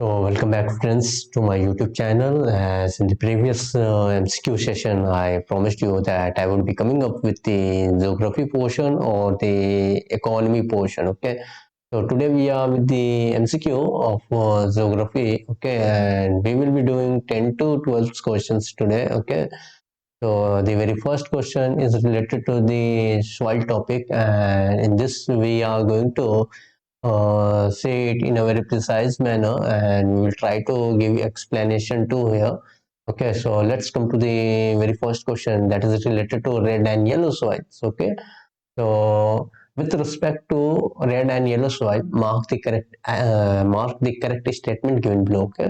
So welcome back friends to my YouTube channel. As in the previous MCQ session, I promised you that I would be coming up with the geography portion or the economy portion. Okay. So today we are with the MCQ of geography. Okay, and we will be doing 10 to 12 questions today. Okay. So the very first question is related to the soil topic, and in this we are going to say it in a very precise manner, and we will try to give explanation too here. Okay, so let's come to the very first question that is related to red and yellow soils. Okay, so with respect to red and yellow soil, mark the correct statement given below. Okay,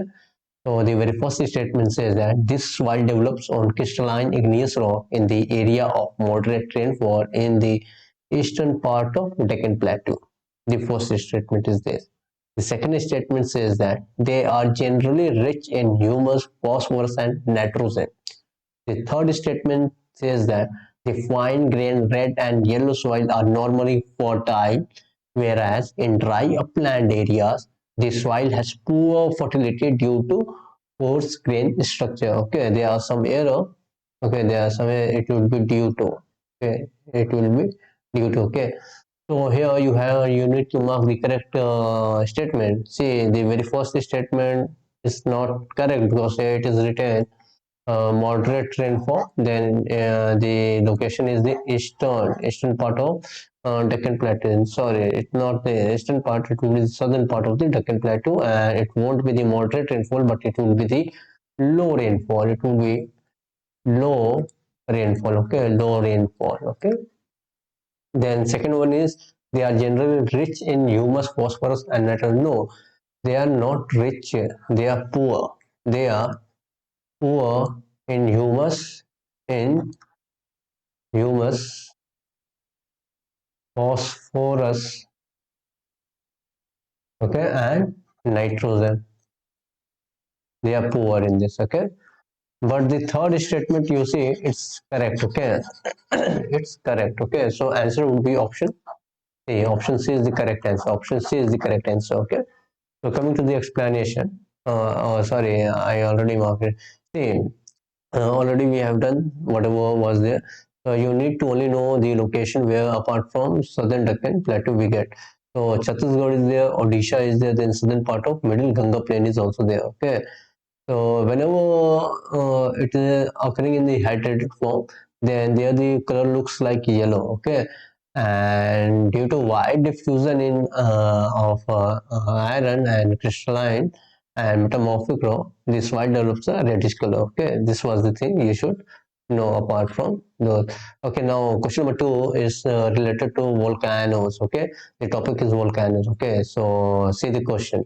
so the very first statement says that this soil develops on crystalline igneous rock in the area of moderate rainfall in the eastern part of Deccan Plateau. The first statement is this. The second statement says that they are generally rich in humus, phosphorus, and nitrogen. The third statement says that the fine grained red and yellow soil are normally fertile, whereas in dry upland areas, the soil has poor fertility due to coarse grain structure. Okay, there are some error. Okay, there are some it will be due to. Okay, it will be due to. Okay, so here you need to mark the correct statement. See, the very first statement is not correct because it is written moderate rainfall. Then the location is the eastern part of Deccan Plateau. Sorry, it's not the eastern part. It will be the southern part of the Deccan Plateau, and it won't be the moderate rainfall, but it will be the low rainfall. It will be low rainfall. Okay, low rainfall. Okay. Then second one is they are generally rich in humus, phosphorus, and nitrogen. No, they are not rich. They are poor. They are poor in in humus, phosphorus, okay, and nitrogen. They are poor in this, okay. But the third statement you see, it's correct, okay. It's correct, okay. So answer would be option A. Option C is the correct answer. Option C is the correct answer, okay. So coming to the explanation. Oh, sorry, I already marked it. See, already we have done whatever was there. You need to only know the location where apart from southern Deccan Plateau we get. So Chhattisgarh is there, Odisha is there, then southern part of middle Ganga plain is also there. Okay. So whenever it is occurring in the hydrated form, then there the color looks like yellow. Okay. And due to wide diffusion in iron and crystalline and metamorphic rock, this white develops a reddish color. Okay, this was the thing you should know apart from those. Okay, now question number two is related to volcanoes. Okay, the topic is volcanoes. Okay, so see the question: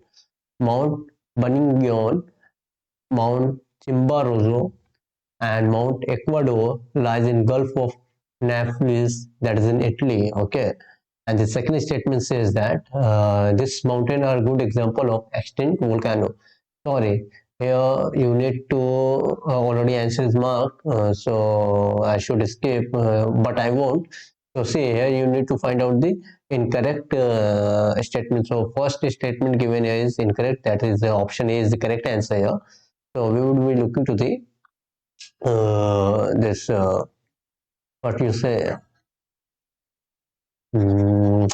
Mount Banignon, Mount Chimborazo, and Mount Ecuador lies in Gulf of Naples, that is in Italy. Okay, and the second statement says that this mountain are a good example of extinct volcano. Sorry, here you need to already answer is mark, so I should skip, but I won't. So see here you need to find out the incorrect statement. So first statement given here is incorrect. That is the option A is the correct answer here. So we would be looking to the this what you say mm,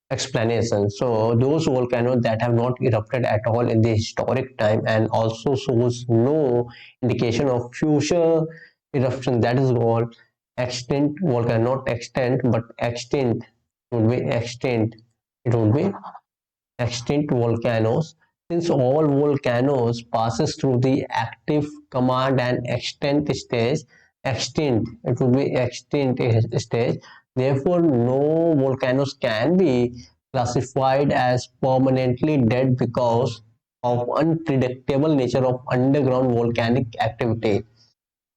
explanation. So those volcanoes that have not erupted at all in the historic time and also shows no indication of future eruption, that is called extinct volcano. Not extent but extinct, would be extinct. It would be extinct volcanoes. Since all volcanoes passes through the active, command and extinct stage, extinct, it would be extinct stage. Therefore, no volcanoes can be classified as permanently dead because of unpredictable nature of underground volcanic activity.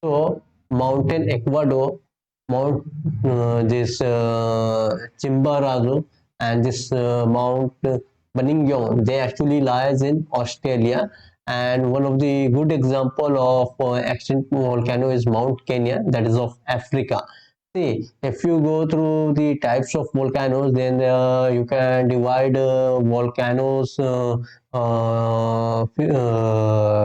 So, mountain Ecuador, Mount this Chimborazo, and this Mount Benignon, they actually lies in Australia. And one of the good example of extinct volcano is Mount Kenya, that is of Africa. See, if you go through the types of volcanoes, then you can divide volcanoes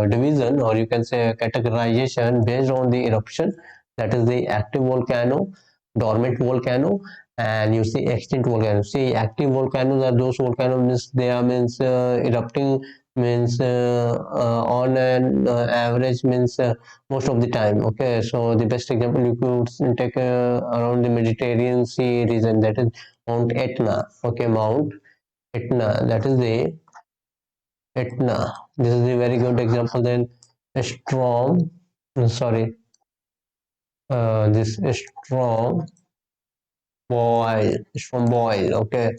division, or you can say categorization based on the eruption. That is the active volcano, dormant volcano, and you see extinct volcano. See, active volcanoes are those volcanoes means they are means erupting means on an average means most of the time. Okay, so the best example you could take around the Mediterranean Sea region, that is Mount Etna. Okay, Mount Etna, that is the Etna. This is a very good example. Then a strong, sorry, this is strong boil. Okay,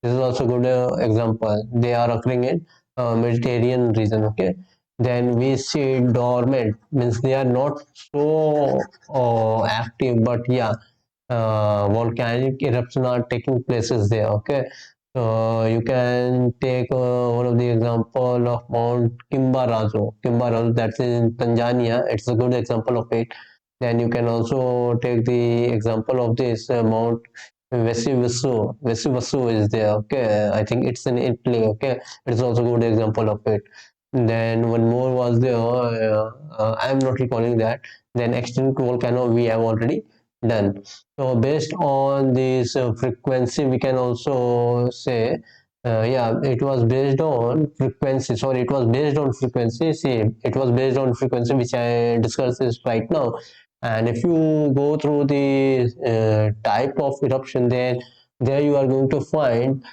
this is also good example. They are occurring in Mediterranean region. Okay, then we see dormant means they are not so active, but yeah, volcanic eruption are taking places there. Okay, so you can take one of the example of Mount Kimbarazo, that's in Tanzania. It's a good example of it. Then you can also take the example of this Mount Vesivasu is there. Okay, I think it's in Italy. Okay, it's also a good example of it. Then one more was there. I'm not recalling that. Then extinct volcano we have already done. So based on this frequency, we can also say, yeah, it was based on frequency. Sorry, it was based on frequency. See, it was based on frequency, which I discussed this right now. And if you go through the type of eruption, then there you are going to find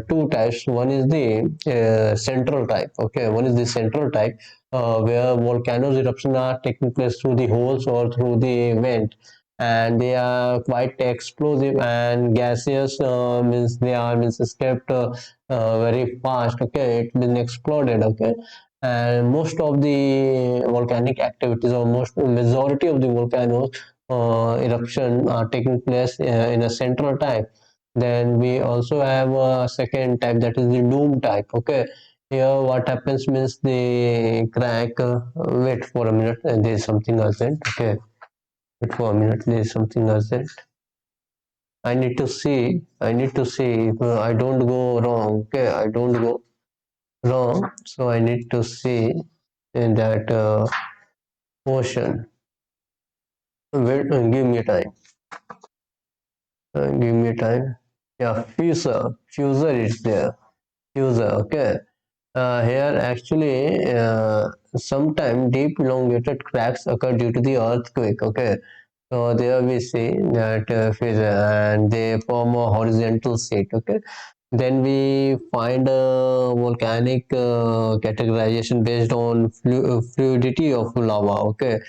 two types. One is the central type. Okay, one is the central type where volcanoes eruption are taking place through the holes or through the vent, and they are quite explosive and gaseous. Means they are means escaped very fast. Okay, it been exploded. Okay, and most of the volcanic activities, or most majority of the volcanoes eruption are taking place in a central type. Then we also have a second type, that is the dome type. Okay, here what happens means the crack. Wait for a minute, there is something urgent. Okay, wait for a minute, there is something urgent. I need to see if I don't go wrong. Okay, I don't go wrong, so I need to see in that portion. Wait, give me time. Give me time. Yeah, fuser is there. Fuser, okay. Here actually, sometime deep elongated cracks occur due to the earthquake. Okay, so there we see that fuser, and they form a horizontal sheet. Okay, then we find a volcanic categorization based on fluidity of lava. Okay,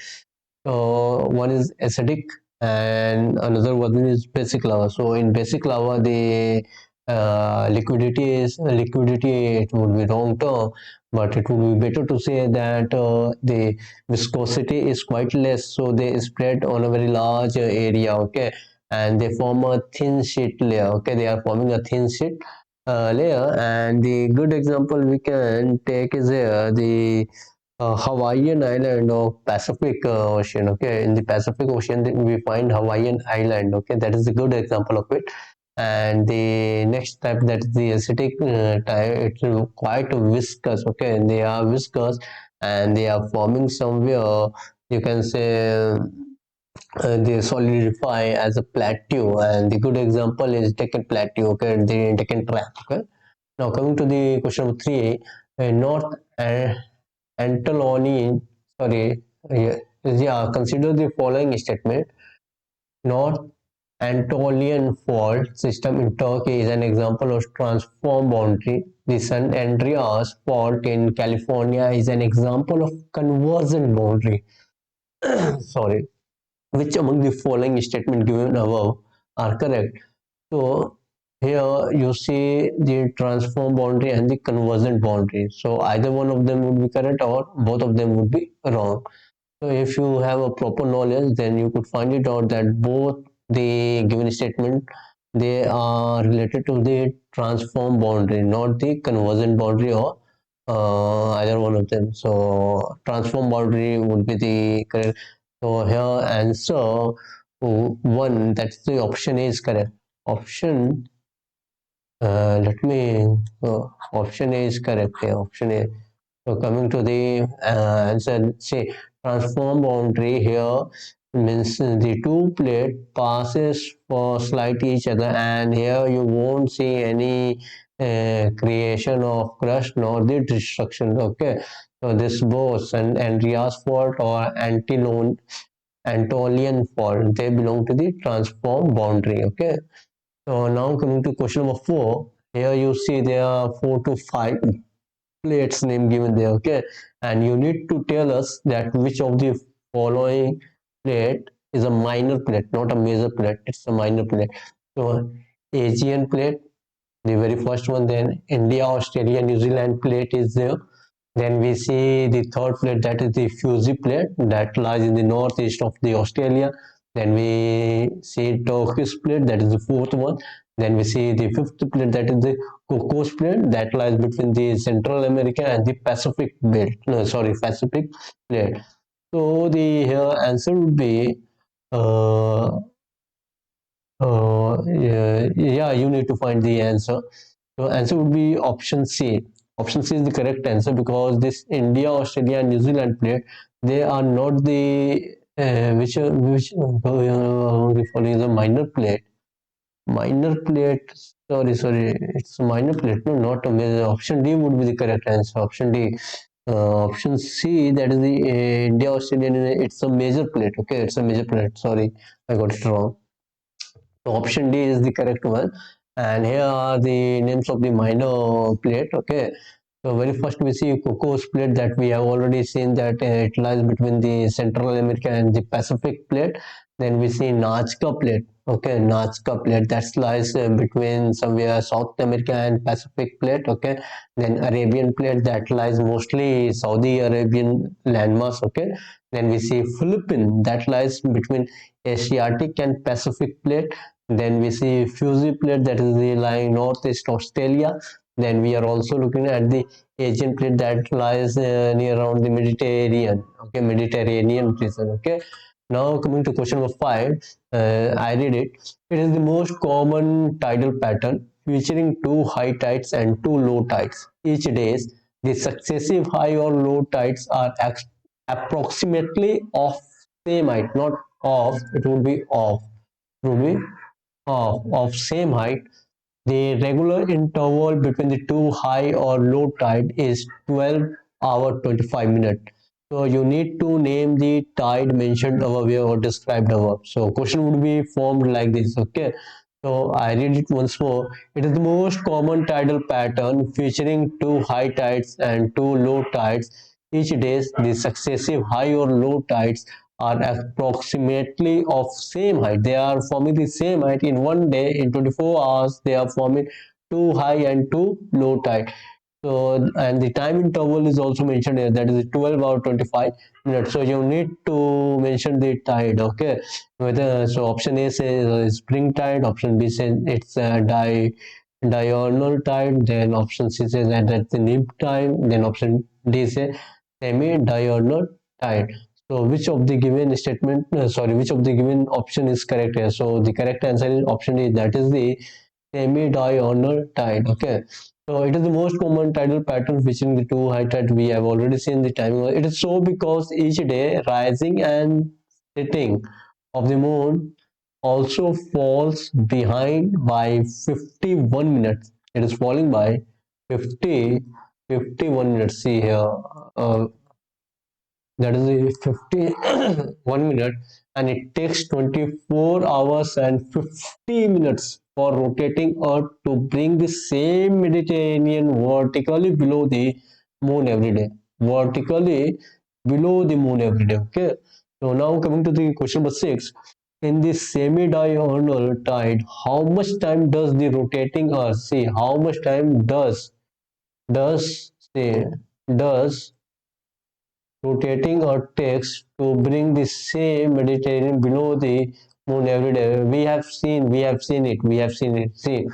one is acidic and another one is basic lava. So in basic lava, the liquidity. It would be wrong term, but it would be better to say that the viscosity is quite less. So they spread on a very large area. Okay, and they form a thin sheet layer. Okay, they are forming a thin sheet layer, and the good example we can take is here the Hawaiian island of Pacific Ocean. Okay, in the Pacific Ocean we find Hawaiian island. Okay, that is a good example of it. And the next type, that is the acidic type, it's quite viscous. Okay, and they are viscous and they are forming somewhere. You can say they solidify as a plateau. And the good example is Deccan Plateau. Okay, the Deccan Trap. Okay. Now coming to the question number three, North Anatolian, sorry, consider the following statement. North Anatolian fault system in Turkey is an example of transform boundary. The San Andreas fault in California is an example of convergent boundary. Sorry, which among the following statement given above are correct? So here you see the transform boundary and the convergent boundary. So either one of them would be correct or both of them would be wrong. So if you have a proper knowledge, then you could find it out that both the given statement, they are related to the transform boundary, not the convergent boundary, or either one of them. So transform boundary would be the correct. So here answer 1, that's the option A is correct. Option, let me, option A is correct here, option A. So coming to the answer, say transform boundary here means the two plate passes for slide each other, and here you won't see any creation of crust nor the destruction. Okay, so this both and Andreas fault or Antolian fault, they belong to the transform boundary. Okay, so now coming to question number 4. Here you see there are 4 to 5 plates name given there. Okay, and you need to tell us that which of the following plate is a minor plate, not a major plate. It's a minor plate. So Asian plate, the very first one. Then India, Australia, New Zealand plate is there. Then we see the third plate, that is the Fuji plate that lies in the northeast of the Australia. Then we see Turkish plate, that is the fourth one. Then we see the fifth plate, that is the Cocos plate that lies between the Central America and the Pacific belt. No, sorry, Pacific plate. So the here answer would be uh, yeah, you need to find the answer. So answer would be option C. Option C is the correct answer because this India, Australia, and New Zealand plate, they are not the which the following is a minor plate. Minor plate. Sorry, it's a minor plate. No, not a major. Option D would be the correct answer. Option D. Option C, that is the India, Australia. It's a major plate. Okay, it's a major plate. Sorry, I got it wrong. So option D is the correct one. And here are the names of the minor plate. Okay. So very first we see Cocos plate that we have already seen that it lies between the Central America and the Pacific plate. Then we see Nazca plate. Okay, Nazca plate that lies between somewhere South America and Pacific plate. Okay. Then Arabian plate that lies mostly Saudi Arabian landmass. Okay. Then we see Philippine that lies between Asiatic and Pacific plate. Then we see Fuji plate that is the lying northeast Australia. Then we are also looking at the Asian plate that lies near around the Mediterranean. Okay, Mediterranean region. Okay. Now coming to question number 5, I read it. It is the most common tidal pattern featuring two high tides and two low tides. Each days, the successive high or low tides are approximately of same height, not off. It would be off. It would be of same height. The regular interval between the two high or low tide is 12 hour 25 minutes. So you need to name the tide mentioned above here or described above. So question would be formed like this. Okay. So I read it once more. It is the most common tidal pattern featuring two high tides and two low tides. Each day, the successive high or low tides are approximately of same height. They are forming the same height in one day. In 24 hours, they are forming two high and two low tide. So, and the time interval is also mentioned here, that is 12 hour 25 minutes. So you need to mention the tide. Okay, whether so option A says spring tide, option B says it's diurnal tide, then option C says that that's the nib time, then option D says semi diurnal tide. So which of the given statement, which of the given option is correct here? So the correct answer is option D, that is the semi-diurnal tide. Okay, so it is the most common tidal pattern featuring the two high tides. We have already seen the timing. It is so because each day rising and setting of the moon also falls behind by 51 minutes. It is falling by 51 minutes. See here, uh, that is the 51 minute, and it takes 24 hours and 50 minutes for rotating earth to bring the same Mediterranean vertically below the moon every day, vertically below the moon every day. Okay, so now coming to the question number 6. In the semi-diurnal tide, how much time does the rotating earth, see how much time does say does rotating Earth takes to bring the same Mediterranean below the moon every day. We have seen it. See,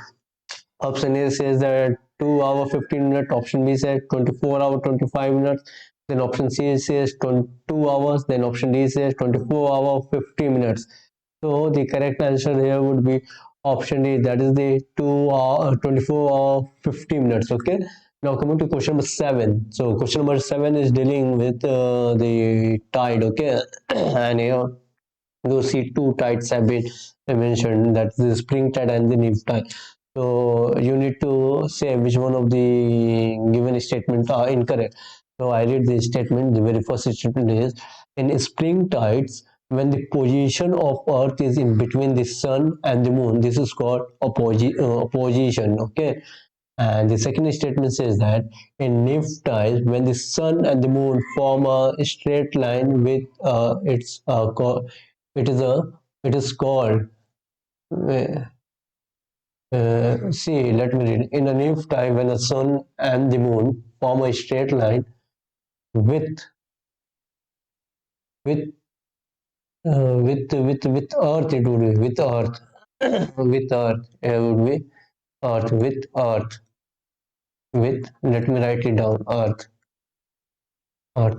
option A says that 2 hour 15 minutes, option B says 24 hour 25 minutes, then option C says 22 hours, then option D says 24 hour 50 minutes. So the correct answer here would be option D, that is the 24 or 50 minutes. Okay. Now coming to question number 7. So question number 7 is dealing with the tide. Okay. And here you see two tides have been mentioned, that's the spring tide and the neap tide. So you need to say which one of the given statements are incorrect. So I read the statement. The very first statement is, in spring tides, when the position of earth is in between the sun and the moon, this is called opposition. Okay. And the second statement says that in neap tides, when the sun and the moon form a straight line with it is a it is called see, let me read. In a neap tide, when the sun and the moon form a straight line with with with earth, it would be with earth. With earth, it would be earth with earth with, let me write it down, earth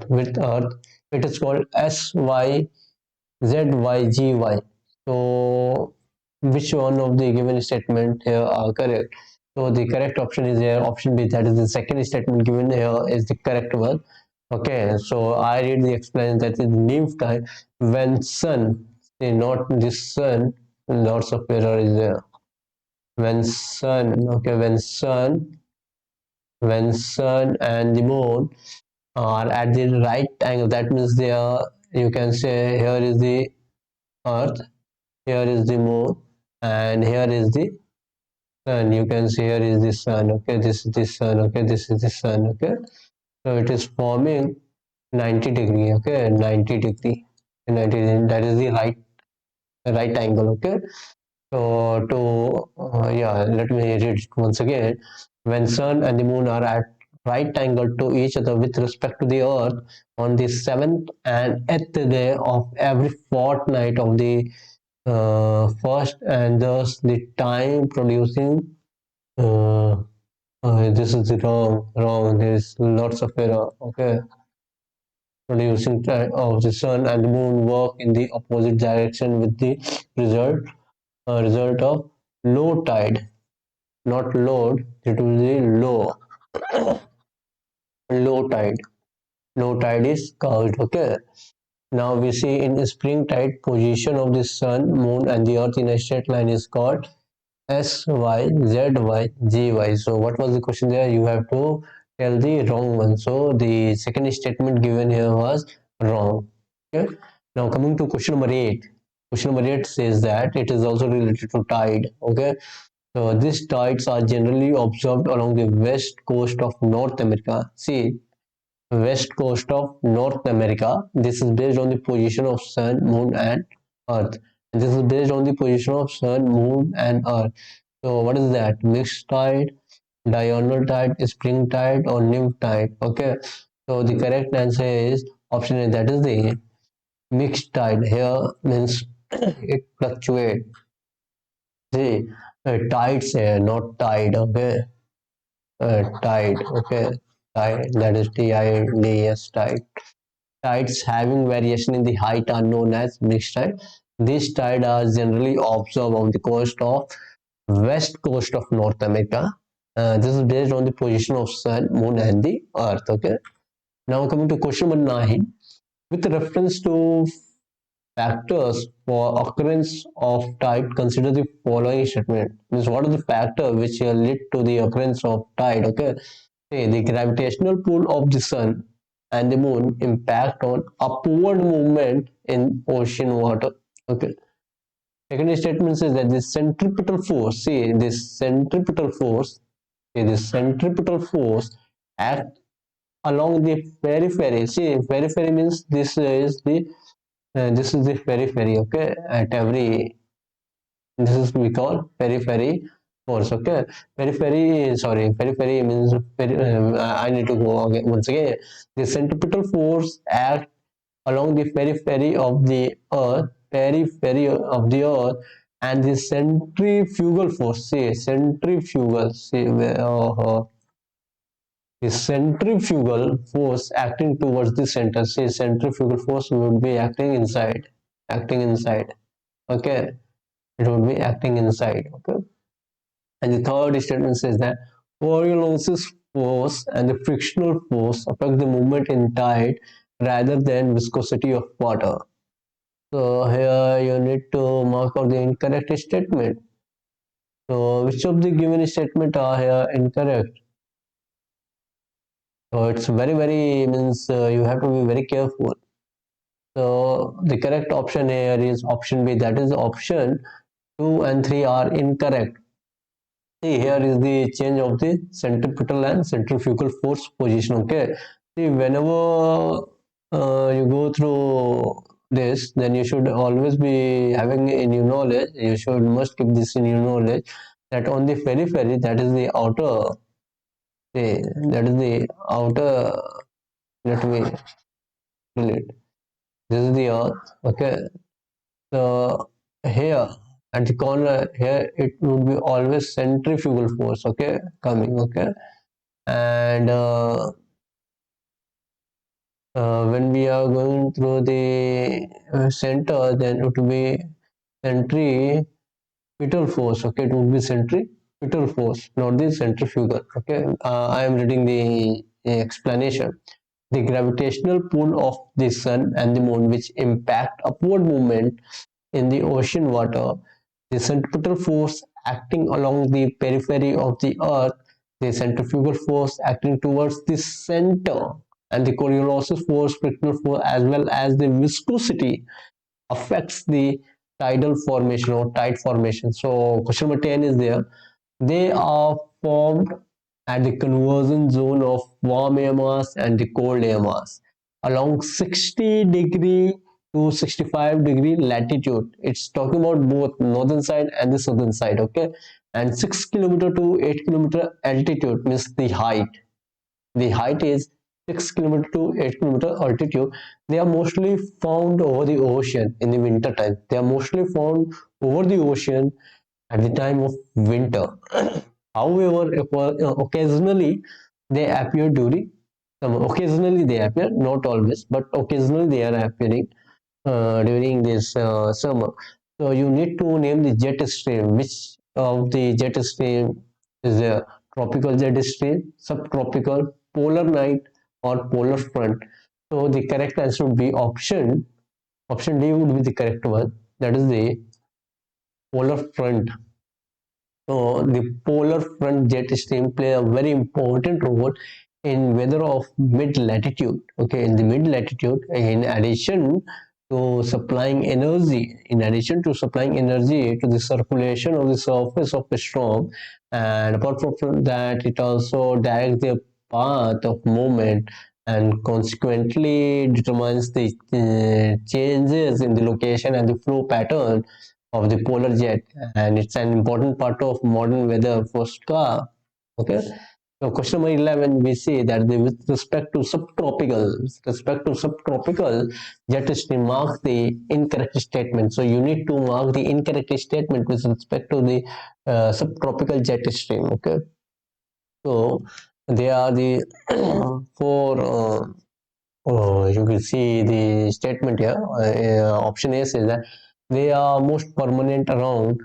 with earth, it is called SYZYGY. So which one of the given statement here are correct? So the correct option is here, option B, that is the second statement given here is the correct one. Okay, so I read the explanation, that is leave time when sun, see, not the sun, lots of error is there. When sun, okay, when sun and the moon are at the right angle, that means they are, you can say, here is the earth, here is the moon, and here is the sun. You can see here is the sun. Okay, this is the sun. Okay, this is the sun. Okay, so it is forming 90 degree. Okay, 90 degree, 90 degree, that is the right angle. Okay, so to yeah, let me read it once again. When sun and the moon are at right angle to each other with respect to the earth on the seventh and eighth day of every fortnight of the first, and thus the time producing this is the wrong, there is lots of error. Okay, producing time of the sun and the moon work in the opposite direction with the result result of low tide, not load, it will be low tide. Low tide is called. Okay, now we see in spring tide, position of the sun, moon and the earth in a straight line is called SYZYGY. So what was the question there? You have to tell the wrong one. So the second statement given here was wrong. Okay. Now coming to question number 8. Question number 8 says that it is also related to tide. Okay. So these tides are generally observed along the west coast of North America. See, west coast of North America. This is based on the position of sun, moon and earth. And this is based on the position of sun, moon and earth. So what is that? Mixed tide, diurnal tide, spring tide, or nymph tide? Okay. So the correct answer is option A. That is the mixed tide. Here means it fluctuates. See, tides here, not tide. Okay. Tide. Okay. Tide. That is TIDS tide. Tides having variation in the height are known as mixed tide. These tides are generally observed on the coast of west coast of North America. This is based on the position of sun, moon, and the earth. Okay. Now coming to question number 9, with reference to factors for occurrence of tide, consider the following statement. Means what are the factors which lead to the occurrence of tide? Okay. Say the gravitational pull of the sun and the moon impact on upward movement in ocean water. Okay. Second statement says that the centripetal force, see this centripetal force, act along the periphery. See, periphery means this is the periphery. Okay, at every, this is we call periphery force. Okay, periphery, sorry, periphery means I need to go again once again. The centripetal force act along the periphery of the earth, and the centrifugal force, see centrifugal, see the centrifugal force acting towards the center, see centrifugal force would be acting inside. Okay, it would be acting inside. Okay, and the third statement says that Coriolanus force and the frictional force affect the movement in tide rather than viscosity of water. So here you need to mark out the incorrect statement. So which of the given statement are here incorrect? So it's very means you have to be very careful. So the correct option here is option B. That is option 2 and 3 are incorrect. See, here is the change of the centripetal and centrifugal force position. Okay. See, whenever you go through this, then you should always be having in your knowledge. You should must keep this in your knowledge that on the periphery, that is the outer. See, that is the outer. Let me relate. This is the earth. Okay. So here at the corner here, it would be always centrifugal force. Okay, coming. Okay, and when we are going through the center, then it will be centripetal force. Okay, it would be centripetal force, not the centrifugal. Okay, I am reading the explanation. The gravitational pull of the sun and the moon, which impact upward movement in the ocean water, the centripetal force acting along the periphery of the earth, the centrifugal force acting towards the center, and the Coriolanus force, frictional force, as well as the viscosity affects the tidal formation or tide formation. So question number 10 is there. They are formed at the conversion zone of warm air mass and the cold air mass along 60° to 65° latitude. It's talking about both northern side and the southern side. Okay, and 6 km to 8 km altitude means the height. The height is 6 km to 8 km altitude. They are mostly found over the ocean in the winter time. They are mostly found over the ocean at the time of winter. However, occasionally they appear during summer. Occasionally they appear, not always, but occasionally they are appearing during this summer. So you need to name the jet stream. Which of the jet stream is a tropical jet stream, subtropical, polar night, or polar front? So the correct answer would be option D would be the correct one. That is the polar front. So the polar front jet stream play a very important role in weather of mid latitude. Okay, in the mid latitude, in addition to supplying energy to the circulation of the surface of the storm, and apart from that, it also directs the path of movement and consequently determines the changes in the location and the flow pattern of the polar jet, and it's an important part of modern weather forecast. Okay, so question number 11, we see that with respect to subtropical jet stream marks the incorrect statement. So you need to mark the incorrect statement with respect to the subtropical jet stream. Okay, so they are the four. You can see the statement here. Option A says that they are most permanent around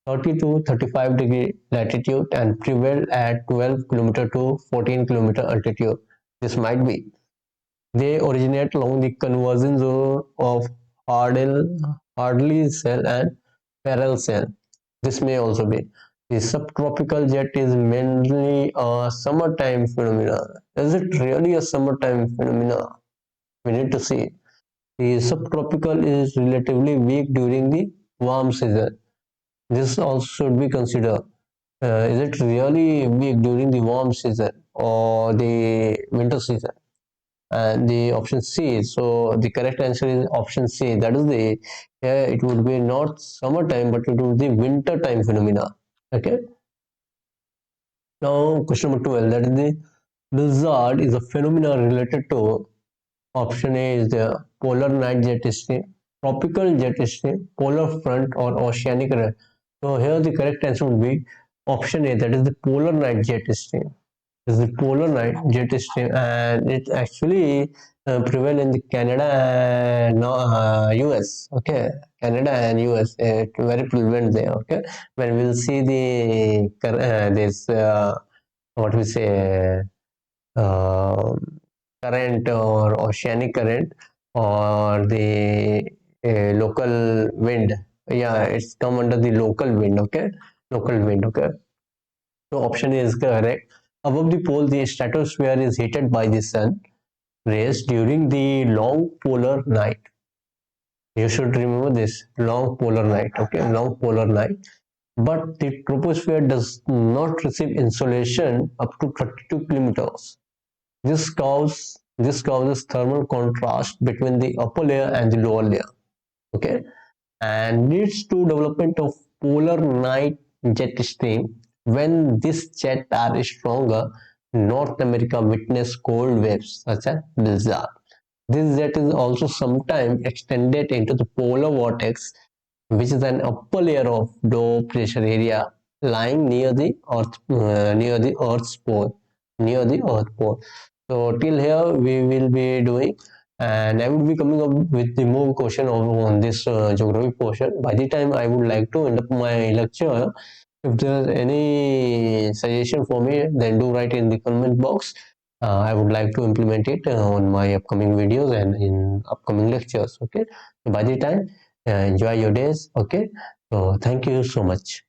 30 to 35° latitude and prevail at 12 km to 14 km altitude. This might be. They originate along the conversion zone of Hartley cell and Farrell cell. This may also be. The subtropical jet is mainly a summertime phenomena. Is it really a summertime phenomena? We need to see. The subtropical is relatively weak during the warm season. This also should be considered. Is it really weak during the warm season or the winter season? And the option C. So the correct answer is option C. That is the it would be not summertime, but it would be winter time phenomena. Okay. Now question number 12. That is the blizzard is a phenomenon related to. Option A is the polar night jet stream, tropical jet stream, polar front, or oceanic ray. So here the correct answer would be option A. That is the polar night jet stream. This is the polar night jet stream, and it actually prevail in the Canada and no, US. Okay, Canada and US very prevalent there. Okay, when we'll see the this what we say uh, current or oceanic current or the local wind. Yeah, it's come under the local wind. Okay, local wind. Okay, so option is correct. Above the pole, the stratosphere is heated by the sun rays during the long polar night. You should remember this long polar night. Okay, long polar night. But the troposphere does not receive insolation up to 32 kilometers. This causes thermal contrast between the upper layer and the lower layer. Okay, and leads to development of polar night jet stream. When this jet are stronger, North America witness cold waves such as blizzard. This jet is also sometimes extended into the polar vortex, which is an upper layer of low pressure area lying near the Earth's pole, near the Earth pole. So till here we will be doing, and I would be coming up with the more question on this geography portion. By the time I would like to end up my lecture, if there's any suggestion for me, then do write in the comment box. I would like to implement it on my upcoming videos and in upcoming lectures. Okay. By the time, enjoy your days. Okay. So thank you so much.